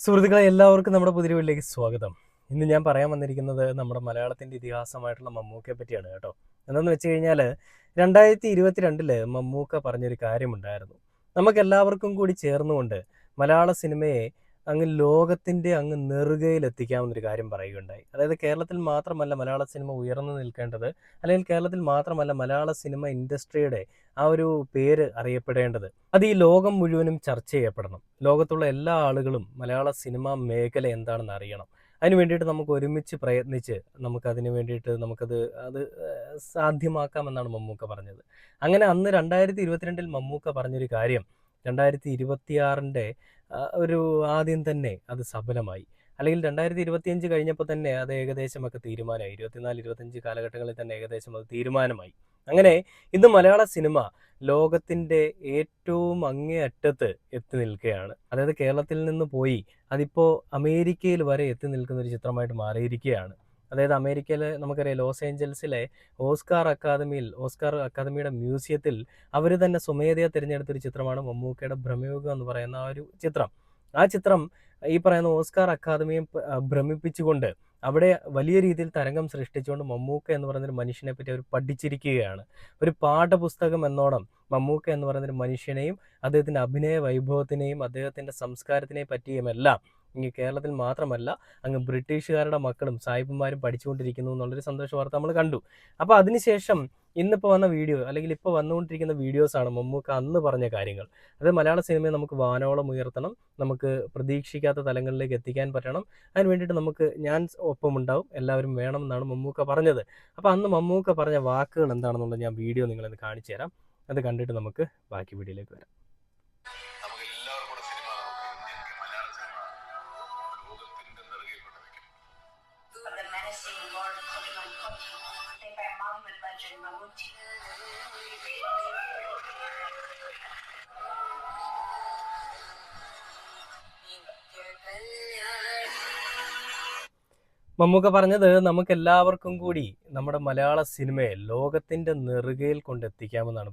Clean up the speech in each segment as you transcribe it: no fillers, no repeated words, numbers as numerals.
സുഹൃത്തുക്കളെ എല്ലാവർക്കും നമ്മുടെ പുതിയ വീട്ടിലേക്ക് സ്വാഗതം. ഇന്ന് ഞാൻ പറയാൻ വന്നിരിക്കുന്നത് നമ്മുടെ മലയാളത്തിൻ്റെ ഇതിഹാസമായിട്ടുള്ള മമ്മൂക്കയെ പറ്റിയാണ് കേട്ടോ. എന്താണെന്ന് വെച്ച് കഴിഞ്ഞാൽ 2022 മമ്മൂക്ക പറഞ്ഞൊരു കാര്യമുണ്ടായിരുന്നു. നമുക്കെല്ലാവർക്കും കൂടി ചേർന്നുകൊണ്ട് മലയാള സിനിമയെ അങ്ങ് ലോകത്തിൻ്റെ അങ്ങ് നെറുകയിലെത്തിക്കാവുന്നൊരു കാര്യം പറയുകയുണ്ടായി. അതായത് കേരളത്തിൽ മാത്രമല്ല മലയാള സിനിമ ഉയർന്നു നിൽക്കേണ്ടത്, അല്ലെങ്കിൽ കേരളത്തിൽ മാത്രമല്ല മലയാള സിനിമ ഇൻഡസ്ട്രിയുടെ ആ ഒരു പേര് അറിയപ്പെടേണ്ടത്, അത് ഈ ലോകം മുഴുവനും ചർച്ച ചെയ്യപ്പെടണം. ലോകത്തുള്ള എല്ലാ ആളുകളും മലയാള സിനിമാ മേഖല എന്താണെന്ന് അറിയണം. അതിന് വേണ്ടിയിട്ട് നമുക്ക് ഒരുമിച്ച് പ്രയത്നിച്ച് നമുക്കതിന് വേണ്ടിയിട്ട് അത് സാധ്യമാക്കാമെന്നാണ് മമ്മൂക്ക പറഞ്ഞത്. അങ്ങനെ അന്ന് 2022 മമ്മൂക്ക പറഞ്ഞൊരു കാര്യം 2026 ഒരു ആദ്യം തന്നെ അത് സഫലമായി. അല്ലെങ്കിൽ 2025 കഴിഞ്ഞപ്പോൾ തന്നെ അത് ഏകദേശമൊക്കെ തീരുമാനമായി. 24-25 കാലഘട്ടങ്ങളിൽ തന്നെ ഏകദേശം അത് തീരുമാനമായി. അങ്ങനെ ഇന്ന് മലയാള സിനിമ ലോകത്തിൻ്റെ ഏറ്റവും അങ്ങേ അറ്റത്ത് എത്തി നിൽക്കുകയാണ്. അതായത് കേരളത്തിൽ നിന്ന് പോയി അതിപ്പോൾ അമേരിക്കയിൽ വരെ എത്തി നിൽക്കുന്ന ഒരു ചിത്രമായിട്ട് മാറിയിരിക്കുകയാണ്. അതായത് നമുക്കറിയാം ലോസ് ഏഞ്ചൽസിലെ ഓസ്കാർ അക്കാദമിയുടെ മ്യൂസിയത്തിൽ അവർ തന്നെ സ്വമേധയാ തിരഞ്ഞെടുത്തൊരു ചിത്രമാണ് മമ്മൂക്കയുടെ ഭ്രമയുഗം എന്ന് പറയുന്ന ആ ഒരു ചിത്രം. ആ ചിത്രം ഈ പറയുന്ന ഓസ്കാർ അക്കാദമിയെ ഭ്രമിപ്പിച്ചുകൊണ്ട് അവിടെ വലിയ രീതിയിൽ തരംഗം സൃഷ്ടിച്ചുകൊണ്ട് മമ്മൂക്ക എന്ന് പറയുന്നൊരു മനുഷ്യനെ പറ്റി അവർ പഠിച്ചിരിക്കുകയാണ്. ഒരു പാഠപുസ്തകം എന്നോണം മമ്മൂക്ക എന്ന് പറയുന്നൊരു മനുഷ്യനെയും അദ്ദേഹത്തിൻ്റെ അഭിനയ വൈഭവത്തിനെയും അദ്ദേഹത്തിൻ്റെ സംസ്കാരത്തിനെ പറ്റിയുമെല്ലാം ഇനി കേരളത്തിൽ മാത്രമല്ല അങ്ങ് ബ്രിട്ടീഷുകാരുടെ മക്കളും സായിപ്പന്മാരും പഠിച്ചുകൊണ്ടിരിക്കുന്നു എന്നുള്ളൊരു സന്തോഷ വാർത്ത നമ്മൾ കണ്ടു. അപ്പോൾ അതിനുശേഷം ഇന്നിപ്പോൾ വന്ന വീഡിയോ, അല്ലെങ്കിൽ ഇപ്പോൾ വന്നുകൊണ്ടിരിക്കുന്ന വീഡിയോസാണ് മമ്മൂക്ക അന്ന് പറഞ്ഞ കാര്യങ്ങൾ. അത് മലയാള സിനിമയെ നമുക്ക് വാനോളം ഉയർത്തണം, നമുക്ക് പ്രതീക്ഷിക്കാത്ത തലങ്ങളിലേക്ക് എത്തിക്കാൻ പറ്റണം, അതിന് വേണ്ടിയിട്ട് ഞാൻ ഒപ്പമുണ്ടാവും, എല്ലാവരും വേണം എന്നാണ് മമ്മൂക്ക പറഞ്ഞത്. അപ്പോൾ അന്ന് മമ്മൂക്ക പറഞ്ഞ വാക്കുകൾ എന്താണെന്നുള്ളത് ഞാൻ വീഡിയോ നിങ്ങളെന്ന് കാണിച്ചു തരാം. അത് കണ്ടിട്ട് നമുക്ക് ബാക്കി വീഡിയോയിലേക്ക് വരാം. മമ്മൂക്ക പറഞ്ഞത് നമുക്ക് എല്ലാവർക്കും കൂടി നമ്മുടെ മലയാള സിനിമയെ ലോകത്തിൻ്റെ നെറുകയിൽ കൊണ്ടെത്തിക്കാമെന്നാണ്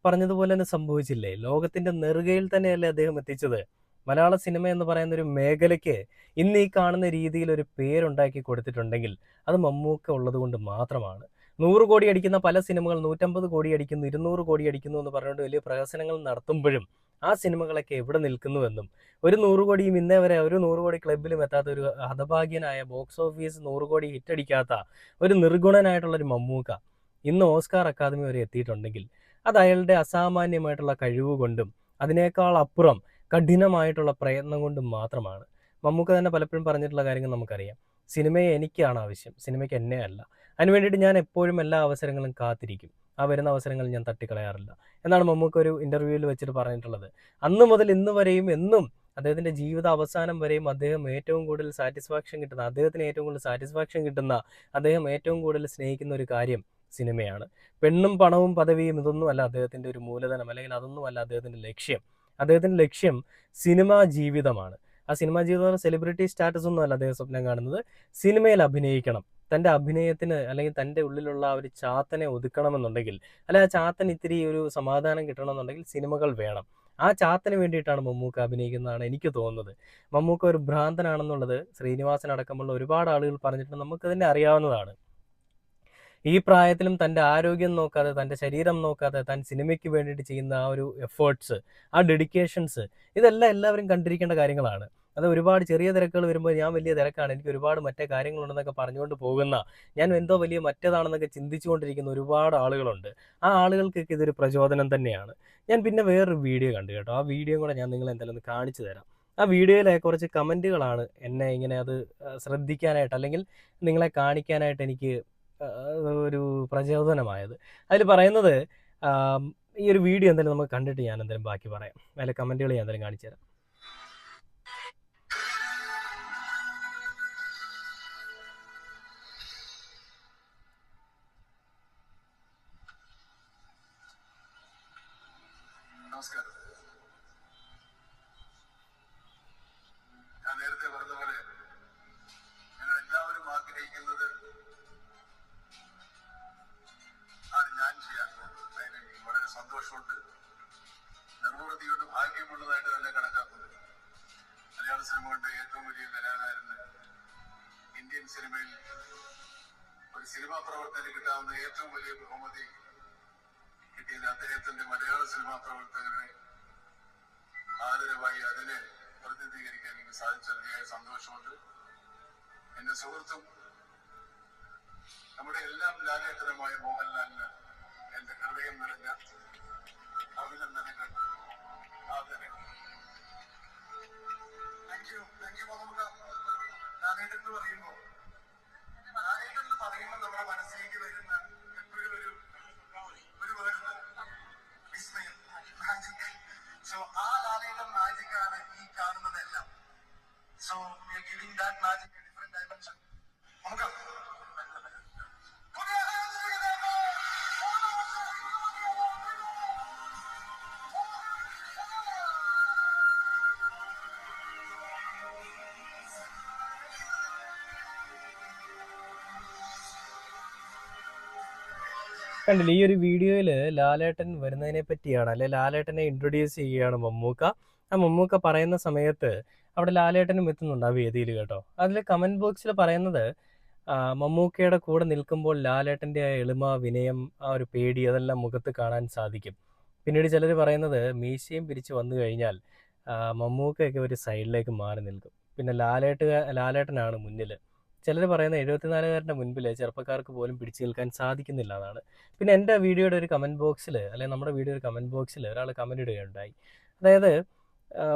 പറഞ്ഞതുപോലെ തന്നെ സംഭവിച്ചില്ലേ? ലോകത്തിൻ്റെ നെറുകയിൽ തന്നെയല്ലേ അദ്ദേഹം എത്തിച്ചത്. മലയാള സിനിമ എന്ന് പറയുന്ന ഒരു മേഖലയ്ക്ക് ഇന്ന് ഈ കാണുന്ന രീതിയിൽ ഒരു പേരുണ്ടാക്കി കൊടുത്തിട്ടുണ്ടെങ്കിൽ അത് മമ്മൂക്ക ഉള്ളത് കൊണ്ട് മാത്രമാണ്. 100 കോടി അടിക്കുന്ന പല സിനിമകൾ 150 കോടി അടിക്കുന്നു, 200 കോടി അടിക്കുന്നു എന്ന് പറഞ്ഞുകൊണ്ട് വലിയ പ്രഹസനങ്ങൾ നടത്തുമ്പോഴും ആ സിനിമകളൊക്കെ എവിടെ നിൽക്കുന്നുവെന്നും, ഒരു 100 കോടിയും ഇന്നേ വരെ ഒരു 100 കോടി ക്ലബിലും എത്താത്ത ഒരു ഹതഭാഗ്യനായ ബോക്സ് ഓഫീസ് 100 കോടി ഹിറ്റടിക്കാത്ത ഒരു നിർഗുണനായിട്ടുള്ളൊരു മമ്മൂക്ക ഇന്ന് ഓസ്കാർ അക്കാദമി വരെ എത്തിയിട്ടുണ്ടെങ്കിൽ അത് അയാളുടെ അസാമാന്യമായിട്ടുള്ള കഴിവ് കൊണ്ടും അതിനേക്കാൾ അപ്പുറം കഠിനമായിട്ടുള്ള പ്രയത്നം കൊണ്ടും മാത്രമാണ്. മമ്മൂക്ക തന്നെ പലപ്പോഴും പറഞ്ഞിട്ടുള്ള കാര്യങ്ങൾ നമുക്കറിയാം. സിനിമയെ എനിക്കാണ് ആവശ്യം, സിനിമയ്ക്ക് എന്നെ അല്ല. അതിന് വേണ്ടിയിട്ട് ഞാൻ എപ്പോഴും എല്ലാ അവസരങ്ങളും കാത്തിരിക്കും, ആ വരുന്ന അവസരങ്ങൾ ഞാൻ തട്ടിക്കളയാറില്ല എന്നാണ് മമ്മൂക്ക ഒരു ഇൻ്റർവ്യൂവിൽ വെച്ചിട്ട് പറഞ്ഞിട്ടുള്ളത്. അന്ന് മുതൽ ഇന്ന് വരെയും എന്നും അദ്ദേഹത്തിൻ്റെ ജീവിത അവസാനം വരെയും അദ്ദേഹത്തിന് ഏറ്റവും കൂടുതൽ സാറ്റിസ്ഫാക്ഷൻ കിട്ടുന്ന, അദ്ദേഹം ഏറ്റവും കൂടുതൽ സ്നേഹിക്കുന്ന ഒരു കാര്യം സിനിമയാണ്. പെണ്ണും പണവും പദവിയും ഇതൊന്നും അല്ല അദ്ദേഹത്തിൻ്റെ ഒരു മൂലധനം, അല്ലെങ്കിൽ അതൊന്നുമല്ല അദ്ദേഹത്തിൻ്റെ ലക്ഷ്യം. അദ്ദേഹത്തിൻ്റെ ലക്ഷ്യം സിനിമാ ജീവിതമാണ്. ആ സിനിമാ ജീവിതം സെലിബ്രിറ്റി സ്റ്റാറ്റസ് ഒന്നും അല്ല അദ്ദേഹം സ്വപ്നം കാണുന്നത്. സിനിമയിൽ അഭിനയിക്കണം, തൻ്റെ അഭിനയത്തിന് അല്ലെങ്കിൽ തൻ്റെ ഉള്ളിലുള്ള ആ ഒരു ചാത്തനെ ഒതുക്കണമെന്നുണ്ടെങ്കിൽ, അല്ലെ ആ ചാത്തന് ഇത്തിരി ഒരു സമാധാനം കിട്ടണമെന്നുണ്ടെങ്കിൽ സിനിമകൾ വേണം. ആ ചാത്തന് വേണ്ടിയിട്ടാണ് മമ്മൂക്ക അഭിനയിക്കുന്നതാണ് എനിക്ക് തോന്നുന്നത്. മമ്മൂക്ക ഒരു ഭ്രാന്തനാണെന്നുള്ളത് ശ്രീനിവാസൻ അടക്കമുള്ള ഒരുപാട് ആളുകൾ പറഞ്ഞിട്ട് നമുക്ക് തന്നെ അറിയാവുന്നതാണ്. ഈ പ്രായത്തിലും തൻ്റെ ആരോഗ്യം നോക്കാതെ, തൻ്റെ ശരീരം നോക്കാതെ താൻ സിനിമയ്ക്ക് വേണ്ടിയിട്ട് ചെയ്യുന്ന ആ ഒരു എഫേർട്സ്, ആ ഡെഡിക്കേഷൻസ്, ഇതെല്ലാം എല്ലാവരും കണ്ടിരിക്കേണ്ട കാര്യങ്ങളാണ്. അത് ഒരുപാട് ചെറിയ തിരക്കുകൾ വരുമ്പോൾ ഞാൻ വലിയ തിരക്കാണ്, എനിക്ക് ഒരുപാട് മറ്റേ കാര്യങ്ങളുണ്ടെന്നൊക്കെ പറഞ്ഞുകൊണ്ട് പോകുന്ന, ഞാൻ എന്തോ വലിയ മറ്റേതാണെന്നൊക്കെ ചിന്തിച്ചുകൊണ്ടിരിക്കുന്ന ഒരുപാട് ആളുകളുണ്ട്. ആ ആളുകൾക്കൊക്കെ ഇതൊരു പ്രചോദനം തന്നെയാണ്. ഞാൻ പിന്നെ വേറൊരു വീഡിയോ കണ്ടു കേട്ടോ. ആ വീഡിയോ കൂടെ ഞാൻ നിങ്ങളെ എന്തായാലും ഒന്ന് കാണിച്ചു തരാം. ആ വീഡിയോയിലെ കുറച്ച് കമൻറ്റുകളാണ് എന്നെ ഇങ്ങനെ അത് ശ്രദ്ധിക്കാനായിട്ട്, അല്ലെങ്കിൽ നിങ്ങളെ കാണിക്കാനായിട്ട് എനിക്ക് ഒരു പ്രചോദനമായത്. അതിൽ പറയുന്നത്, ഈ ഒരു വീഡിയോ എന്തായാലും നമുക്ക് കണ്ടിട്ട് ഞാൻ എന്തായാലും ബാക്കി പറയാം. അതിലെ കമൻറ്റുകൾ ഞാൻ എന്തായാലും കാണിച്ചു തരാം. നമസ്കാരം. ഞാൻ നേരത്തെ പറഞ്ഞ പോലെ നിങ്ങൾ എല്ലാവരും ആഗ്രഹിക്കുന്നത് ആണ് ഞാൻ ചെയ്യാൻ. അതിന് വളരെ സന്തോഷമുണ്ട്, നിർവൃതിയുടെ ഭാഗ്യമുള്ളതായിട്ട് തന്നെ കണക്കാക്കുന്നത്. മലയാള കണ്ട ഏറ്റവും വലിയ കലാകാരന് ഇന്ത്യൻ സിനിമയിൽ ഒരു സിനിമാ പ്രവർത്തകന് കിട്ടാവുന്ന ഏറ്റവും വലിയ ബഹുമതി കിട്ടിയത് അദ്ദേഹത്തിന്റെ മലയാള സിനിമാ പ്രവർത്തകരെ ആദരവായി അതിനെ പ്രതിനിധീകരിക്കാൻ എനിക്ക് സാധിച്ചതിയായ സന്തോഷമുണ്ട്. എന്റെ സുഹൃത്തും നമ്മുടെ എല്ലാം ലാലേട്ടനുമായ മോഹൻലാലിന് എന്റെ ഹൃദയം നിറഞ്ഞ അഭിനന്ദനങ്ങൾ. ലാലേട്ടൻ എന്ന് പറയുമ്പോൾ നമ്മുടെ മനസ്സിലേക്ക് വരുന്ന എപ്പോഴും ഒരു വേർഡ് വിസ്മയം, മാജിക്. സോ ആ ലാലേട്ടൻ മാജിക് ആണ് ഈ കാണുന്നതെല്ലാം. So we are giving that magic A different dimension. നമുക്ക് കണ്ടില്ല, ഈ ഒരു വീഡിയോയിൽ ലാലേട്ടൻ വരുന്നതിനെ പറ്റിയാണ്, അല്ലെ ലാലേട്ടനെ ഇൻട്രൊഡ്യൂസ് ചെയ്യുകയാണ് മമ്മൂക്ക. ആ മമ്മൂക്ക പറയുന്ന സമയത്ത് അവിടെ ലാലേട്ടനും എത്തുന്നുണ്ട് ആ വേദിയിൽ കേട്ടോ. അതിൽ കമന്റ് ബോക്സിൽ പറയുന്നത് മമ്മൂക്കയുടെ കൂടെ നിൽക്കുമ്പോൾ ലാലേട്ടൻ്റെ ആ എളിമ, വിനയം, ആ ഒരു പേടി അതെല്ലാം മുഖത്ത് കാണാൻ സാധിക്കും. പിന്നീട് ചിലർ പറയുന്നത് മീശയും പിരിച്ച് വന്നു കഴിഞ്ഞാൽ മമ്മൂക്കയൊക്കെ ഒരു സൈഡിലേക്ക് മാറി നിൽക്കും, പിന്നെ ലാലേട്ടനാണ് മുന്നിൽ. ചിലർ പറയുന്ന 74കാരൻ്റെ മുൻപിൽ ചെറുപ്പക്കാർക്ക് പോലും പിടിച്ചു നിൽക്കാൻ സാധിക്കുന്നില്ല എന്നാണ്. പിന്നെ എൻ്റെ വീഡിയോയുടെ ഒരു കമൻറ്റ് ബോക്സിൽ, അല്ലെങ്കിൽ നമ്മുടെ വീഡിയോയുടെ കമൻറ്റ് ബോക്സിൽ ഒരാൾ കമൻറ്റ് ഇടുകയുണ്ടായി. അതായത്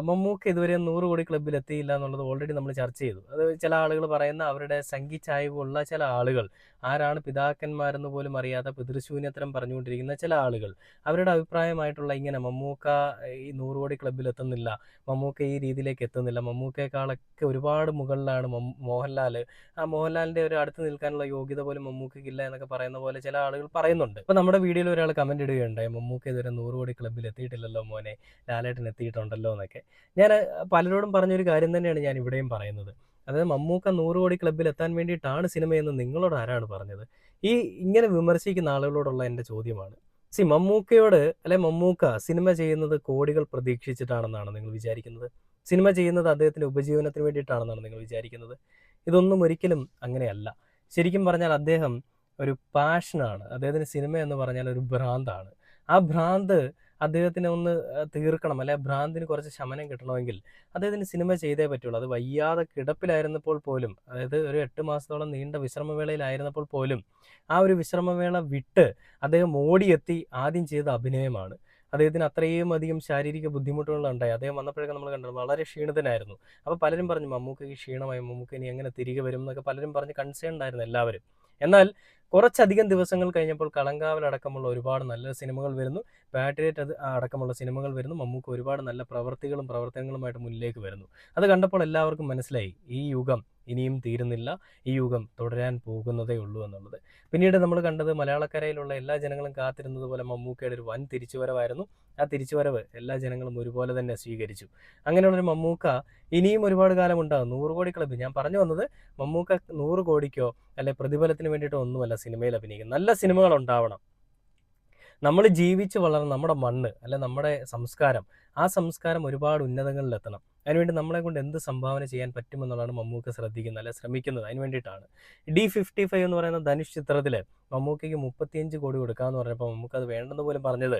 മമ്മൂക്ക ഇതുവരെ 100 കോടി ക്ലബ്ബിൽ എത്തിയില്ല എന്നുള്ളത് ഓൾറെഡി നമ്മൾ ചർച്ച ചെയ്തു. അത് ചില ആളുകൾ പറയുന്ന അവരുടെ സംഘിച്ചായ്വുള്ള ചില ആളുകൾ, ആരാണ് പിതാക്കന്മാരെന്ന് പോലും അറിയാത്ത പിതൃശൂന്യത്തരം പറഞ്ഞുകൊണ്ടിരിക്കുന്ന ചില ആളുകൾ, അവരുടെ അഭിപ്രായമായിട്ടുള്ള ഇങ്ങനെ മമ്മൂക്ക ഈ 100 കോടി ക്ലബ്ബിൽ എത്തുന്നില്ല, മമ്മൂക്ക ഈ രീതിയിലേക്ക് എത്തുന്നില്ല, മമ്മൂക്കയെക്കാളൊക്കെ ഒരുപാട് മുകളിലാണ് മോഹൻലാൽ, ആ മോഹൻലാലിൻ്റെ ഒരു അടുത്ത് നിൽക്കാനുള്ള യോഗ്യത പോലും മമ്മൂക്കയ്ക്കില്ല എന്നൊക്കെ പറയുന്ന പോലെ ചില ആളുകൾ പറയുന്നുണ്ട്. അപ്പോൾ നമ്മുടെ വീഡിയോയിൽ ഒരാൾ കമൻറ്റ് ഇടുകയുണ്ടായി, മമ്മൂക്ക ഇതുവരെ 100 കോടി ക്ലബ്ബിൽ എത്തിയിട്ടില്ലല്ലോ മോനെ, ലാലേട്ടൻ എത്തിയിട്ടുണ്ടല്ലോ എന്നൊക്കെ. ഞാൻ പലരോടും പറഞ്ഞൊരു കാര്യം തന്നെയാണ് ഞാൻ ഇവിടെയും പറയുന്നത്. അതായത് മമ്മൂക്ക 100 കോടി ക്ലബ്ബിൽ എത്താൻ വേണ്ടിയിട്ടാണ് സിനിമയെന്ന് നിങ്ങളോട് ആരാണ് പറഞ്ഞത്? ഈ ഇങ്ങനെ വിമർശിക്കുന്ന ആളുകളോടുള്ള എൻ്റെ ചോദ്യമാണ്, മമ്മൂക്കയോട്, അല്ലെ മമ്മൂക്ക സിനിമ ചെയ്യുന്നത് കോടികൾ പ്രതീക്ഷിച്ചിട്ടാണെന്നാണ് നിങ്ങൾ വിചാരിക്കുന്നത്? സിനിമ ചെയ്യുന്നത് അദ്ദേഹത്തിൻ്റെ ഉപജീവനത്തിന് വേണ്ടിയിട്ടാണെന്നാണ് നിങ്ങൾ വിചാരിക്കുന്നത്? ഇതൊന്നും ഒരിക്കലും അങ്ങനെയല്ല. ശരിക്കും പറഞ്ഞാൽ അദ്ദേഹം ഒരു പാഷനാണ്. അദ്ദേഹത്തിന് സിനിമ എന്ന് പറഞ്ഞാൽ ഒരു ഭ്രാന്താണ്. ആ ഭ്രാന്ത് അദ്ദേഹത്തിന് ഒന്ന് തീർക്കണം, അല്ലെ ഭ്രാന്തിന് കുറച്ച് ശമനം കിട്ടണമെങ്കിൽ അദ്ദേഹത്തിന് സിനിമ ചെയ്തേ പറ്റുള്ളൂ. അത് വയ്യാതെ കിടപ്പിലായിരുന്നപ്പോൾ പോലും, അതായത് ഒരു 8 മാസത്തോളം നീണ്ട വിശ്രമവേളയിലായിരുന്നപ്പോൾ പോലും ആ ഒരു വിശ്രമവേള വിട്ട് അദ്ദേഹം ഓടിയെത്തി ആദ്യം ചെയ്ത അഭിനയമാണ്. അദ്ദേഹത്തിന് അത്രയും അധികം ശാരീരിക ബുദ്ധിമുട്ടുകളുണ്ടായി. അദ്ദേഹം വന്നപ്പോഴൊക്കെ നമ്മൾ കണ്ടത് വളരെ ക്ഷീണിതനായിരുന്നു. അപ്പോൾ പലരും പറഞ്ഞു മമ്മൂക്കയ്ക്ക് ക്ഷീണമായി, മമ്മൂക്ക ഇനി എങ്ങനെ തിരികെ വരും എന്നൊക്കെ പലരും പറഞ്ഞ് കൺസേൺ ഉണ്ടായിരുന്നു എല്ലാവരും. എന്നാൽ കുറച്ചധികം ദിവസങ്ങൾ കഴിഞ്ഞപ്പോൾ കളങ്കാവൽ അടക്കമുള്ള ഒരുപാട് നല്ല സിനിമകൾ വരുന്നു, പാട്രിയറ്റ് അടക്കമുള്ള സിനിമകൾ വരുന്നു, മമ്മൂക്ക ഒരുപാട് നല്ല പ്രവർത്തനങ്ങളുമായിട്ട് മുന്നിലേക്ക് വരുന്നു. അത് കണ്ടപ്പോൾ എല്ലാവർക്കും മനസ്സിലായി ഈ യുഗം ഇനിയും തീരുന്നില്ല, ഈ യുഗം തുടരാൻ പോകുന്നതേ ഉള്ളൂ എന്നുള്ളത്. പിന്നീട് നമ്മൾ കണ്ടത് മലയാളക്കരയിലുള്ള എല്ലാ ജനങ്ങളും കാത്തിരുന്നത് പോലെ മമ്മൂക്കയുടെ ഒരു വൻ തിരിച്ചുവരവായിരുന്നു. ആ തിരിച്ചുവരവ് എല്ലാ ജനങ്ങളും ഒരുപോലെ തന്നെ സ്വീകരിച്ചു. അങ്ങനെയുള്ളൊരു മമ്മൂക്ക ഇനിയും ഒരുപാട് കാലം ഉണ്ടാകും. 100 കോടി ക്ലബ്ബ്, ഞാൻ പറഞ്ഞു വന്നത് മമ്മൂക്ക 100 കോടിക്കോ അല്ലെ പ്രതിഫലത്തിന് വേണ്ടിയിട്ടോ ഒന്നുമല്ല സിനിമയിൽ അഭിനയിക്കുന്നത്. നല്ല സിനിമകൾ ഉണ്ടാവണം. നമ്മൾ ജീവിച്ച് വളർന്ന നമ്മുടെ മണ്ണ്, അല്ലെ നമ്മുടെ സംസ്കാരം, ആ സംസ്കാരം ഒരുപാട് ഉന്നതങ്ങളിലെത്തണം. അതിനുവേണ്ടി നമ്മളെ കൊണ്ട് എന്ത് സംഭാവന ചെയ്യാൻ പറ്റുമെന്നുള്ളതാണ് മമ്മൂക്ക ശ്രദ്ധിക്കുന്നത്, അല്ലെ ശ്രമിക്കുന്നത്. അതിന് വേണ്ടിയിട്ടാണ് D55 എന്ന് പറയുന്ന ധനുഷ് ചിത്രത്തിൽ മമ്മൂക്കയ്ക്ക് 35 കോടി കൊടുക്കാമെന്ന് പറഞ്ഞപ്പോൾ മമ്മൂക്ക അത് വേണ്ടെന്ന് പോലും പറഞ്ഞത്,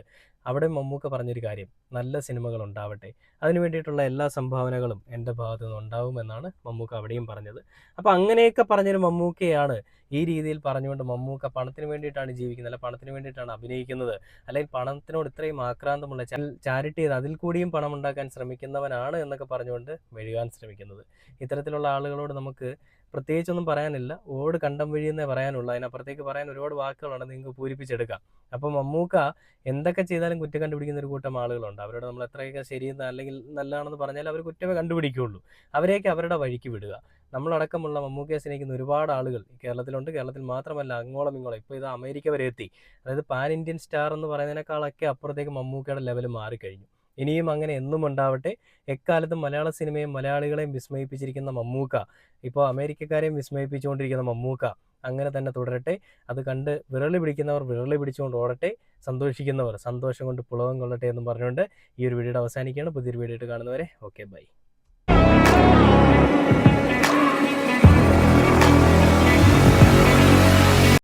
അവിടെ മമ്മൂക്ക പറഞ്ഞൊരു കാര്യം, നല്ല സിനിമകൾ ഉണ്ടാവട്ടെ, അതിന് വേണ്ടിയിട്ടുള്ള എല്ലാ സംഭാവനകളും എൻ്റെ ഭാഗത്തു നിന്ന് ഉണ്ടാവുമെന്നാണ് മമ്മൂക്ക അവിടെയും പറഞ്ഞത്. അപ്പോൾ അങ്ങനെയൊക്കെ പറഞ്ഞൊരു മമ്മൂക്കയാണ് ഈ രീതിയിൽ പറഞ്ഞുകൊണ്ട് മമ്മൂക്ക പണത്തിന് വേണ്ടിയിട്ടാണ് ജീവിക്കുന്നത്, അല്ലെ പണത്തിന് വേണ്ടിയിട്ടാണ് അഭിനയിക്കുന്നത്, അല്ലെങ്കിൽ പണത്തിനോട് ഇത്രയും ആക്രാന്തമുള്ള ചാരിറ്റി ചെയ്ത് അതിൽ കൂടിയും പണം ഉണ്ടാക്കാൻ ശ്രമിക്കുന്നവനാണ് എന്നൊക്കെ പറഞ്ഞുകൊണ്ട് മെഴുകാൻ ശ്രമിക്കുന്നത്. ഇത്തരത്തിലുള്ള ആളുകളോട് നമുക്ക് പ്രത്യേകിച്ചൊന്നും പറയാനില്ല. ഓട് കണ്ടം വഴിയെന്നേ പറയാനുള്ളൂ. അതിനപ്പുറത്തേക്ക് പറയാൻ ഒരുപാട് വാക്കുകളുണ്ട്, നിങ്ങൾക്ക് പൂരിപ്പിച്ചെടുക്കാം. അപ്പോൾ മമ്മൂക്ക എന്തൊക്കെ ചെയ്താലും കുറ്റം കണ്ടുപിടിക്കുന്ന ഒരു കൂട്ടം ആളുകളുണ്ട്. അവരോട് നമ്മൾ എത്രയൊക്കെ ശരിയെന്ന് അല്ലെങ്കിൽ നല്ലതാണെന്ന് പറഞ്ഞാൽ അവർ കുറ്റമേ കണ്ടുപിടിക്കുകയുള്ളൂ. അവരെയൊക്കെ അവരുടെ വഴിക്ക് വിടുക. നമ്മളടക്കമുള്ള മമ്മൂക്കയെ സ്നേഹിക്കുന്ന ഒരുപാട് ആളുകൾ കേരളത്തിലുണ്ട്. കേരളത്തിൽ മാത്രമല്ല, അങ്ങോളം ഇങ്ങോളം, ഇപ്പോൾ ഇത് അമേരിക്ക വരെ എത്തി. അതായത് പാൻ ഇന്ത്യൻ സ്റ്റാർ എന്ന് പറയുന്നതിനേക്കാളൊക്കെ അപ്പുറത്തേക്ക് മമ്മൂക്കയുടെ ലെവൽ മാറിക്കഴിഞ്ഞു. ഇനിയും അങ്ങനെ എന്നും ഉണ്ടാവട്ടെ. എക്കാലത്തും മലയാള സിനിമയും മലയാളികളെയും വിസ്മയിപ്പിച്ചിരിക്കുന്ന മമ്മൂക്ക, ഇപ്പോൾ അമേരിക്കക്കാരെയും വിസ്മയിപ്പിച്ചുകൊണ്ടിരിക്കുന്ന മമ്മൂക്ക അങ്ങനെ തന്നെ തുടരട്ടെ. അത് കണ്ട് വിരളി പിടിക്കുന്നവർ വിരളി പിടിച്ചുകൊണ്ട് ഓടട്ടെ, സന്തോഷിക്കുന്നവർ സന്തോഷം കൊണ്ട് പുളകം കൊള്ളട്ടെ എന്നും പറഞ്ഞുകൊണ്ട് ഈ ഒരു വീഡിയോയുടെ അവസാനിക്കുകയാണ്. പുതിയൊരു വീഡിയോ ആയിട്ട് കാണുന്നവരെ ഓക്കെ, ബൈ.